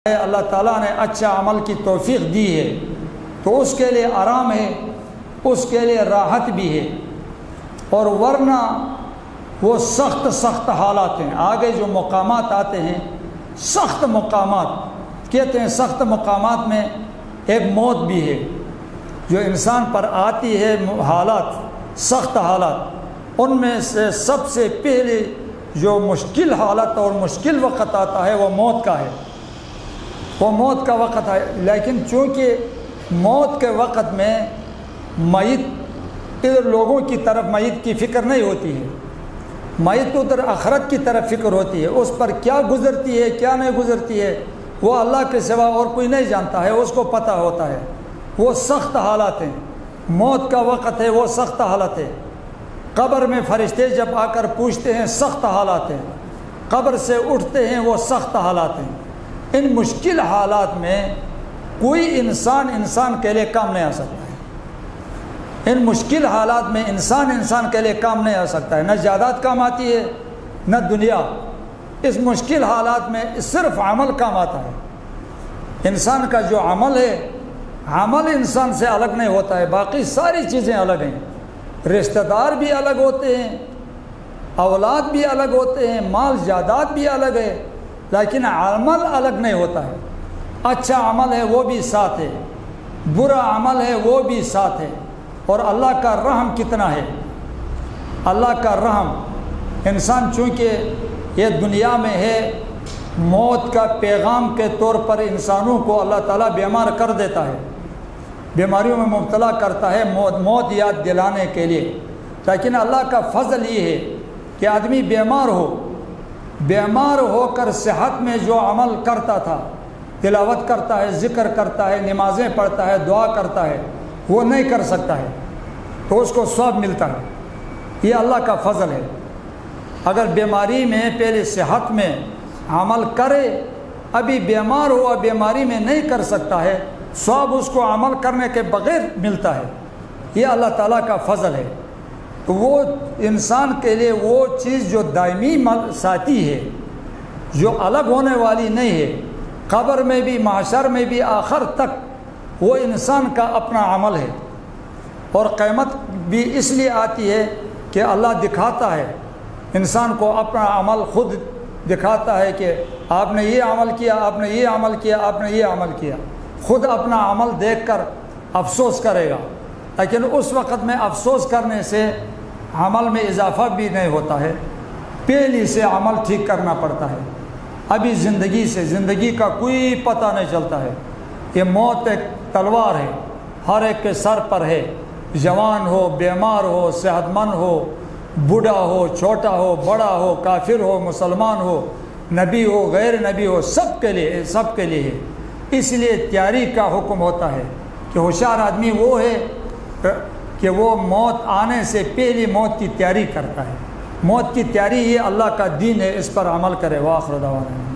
اللہ تعالیٰ نے اچھا عمل کی توفیق دی ہے تو اس کے لیے آرام ہے، اس کے لیے راحت بھی ہے، اور ورنہ وہ سخت حالات ہیں۔ آگے جو مقامات آتے ہیں، سخت مقامات کہتے ہیں، سخت مقامات میں ایک موت بھی ہے جو انسان پر آتی ہے، حالات، سخت حالات۔ ان میں سے سب سے پہلے جو مشکل حالت اور مشکل وقت آتا ہے وہ موت کا ہے، وہ موت کا وقت ہے۔ لیکن چونکہ موت کے وقت میں میت ادھر لوگوں کی طرف میت کی فکر نہیں ہوتی ہے، میت ادھر آخرت کی طرف فکر ہوتی ہے، اس پر کیا گزرتی ہے کیا نہیں گزرتی ہے وہ اللہ کے سوا اور کوئی نہیں جانتا ہے، اس کو پتہ ہوتا ہے۔ وہ سخت حالات ہیں، موت کا وقت ہے، وہ سخت حالت ہے۔ قبر میں فرشتے جب آ کر پوچھتے ہیں، سخت حالات ہیں۔ قبر سے اٹھتے ہیں، وہ سخت حالات ہیں۔ ان مشکل حالات میں کوئی انسان کے لیے کام نہیں آ سکتا ہے۔ ان مشکل حالات میں انسان کے لیے کام نہیں آ سکتا ہے، نہ جائیداد کام آتی ہے نہ دنیا۔ اس مشکل حالات میں صرف عمل کام آتا ہے۔ انسان کا جو عمل ہے، عمل انسان سے الگ نہیں ہوتا ہے، باقی ساری چیزیں الگ ہیں۔ رشتہ دار بھی الگ ہوتے ہیں، اولاد بھی الگ ہوتے ہیں، مال جائیداد بھی الگ ہے، لیکن عمل الگ نہیں ہوتا ہے۔ اچھا عمل ہے وہ بھی ساتھ ہے، برا عمل ہے وہ بھی ساتھ ہے۔ اور اللہ کا رحم کتنا ہے، اللہ کا رحم۔ انسان چونکہ یہ دنیا میں ہے، موت کا پیغام کے طور پر انسانوں کو اللہ تعالیٰ بیمار کر دیتا ہے، بیماریوں میں مبتلا کرتا ہے موت یاد دلانے کے لیے۔ لیکن اللہ کا فضل یہ ہے کہ آدمی بیمار ہو کر صحت میں جو عمل کرتا تھا، تلاوت کرتا ہے، ذکر کرتا ہے، نمازیں پڑھتا ہے، دعا کرتا ہے، وہ نہیں کر سکتا ہے تو اس کو ثواب ملتا ہے۔ یہ اللہ کا فضل ہے۔ اگر بیماری میں پہلے صحت میں عمل کرے، ابھی بیمار ہوا، بیماری میں نہیں کر سکتا ہے، ثواب اس کو عمل کرنے کے بغیر ملتا ہے۔ یہ اللہ تعالیٰ کا فضل ہے۔ تو وہ انسان کے لیے وہ چیز جو دائمی ساتھی ہے، جو الگ ہونے والی نہیں ہے، قبر میں بھی، محشر میں بھی، آخر تک وہ انسان کا اپنا عمل ہے۔ اور قیامت بھی اس لیے آتی ہے کہ اللہ دکھاتا ہے انسان کو اپنا عمل، خود دکھاتا ہے کہ آپ نے یہ عمل کیا، آپ نے یہ عمل کیا، آپ نے یہ عمل کیا۔ خود اپنا عمل دیکھ کر افسوس کرے گا، لیکن اس وقت میں افسوس کرنے سے عمل میں اضافہ بھی نہیں ہوتا ہے، پہلے سے عمل ٹھیک کرنا پڑتا ہے۔ ابھی زندگی کا کوئی پتہ نہیں چلتا ہے۔ یہ موت ایک تلوار ہے، ہر ایک کے سر پر ہے، جوان ہو، بیمار ہو، صحت مند ہو، بوڑھا ہو، چھوٹا ہو، بڑا ہو، کافر ہو، مسلمان ہو، نبی ہو، غیر نبی ہو، سب کے لیے ہے۔ اس لیے تیاری کا حکم ہوتا ہے کہ ہوشیار آدمی وہ ہے کہ وہ موت آنے سے پہلے موت کی تیاری کرتا ہے۔ موت کی تیاری یہ اللہ کا دین ہے، اس پر عمل کرے۔ وآخر دعوانا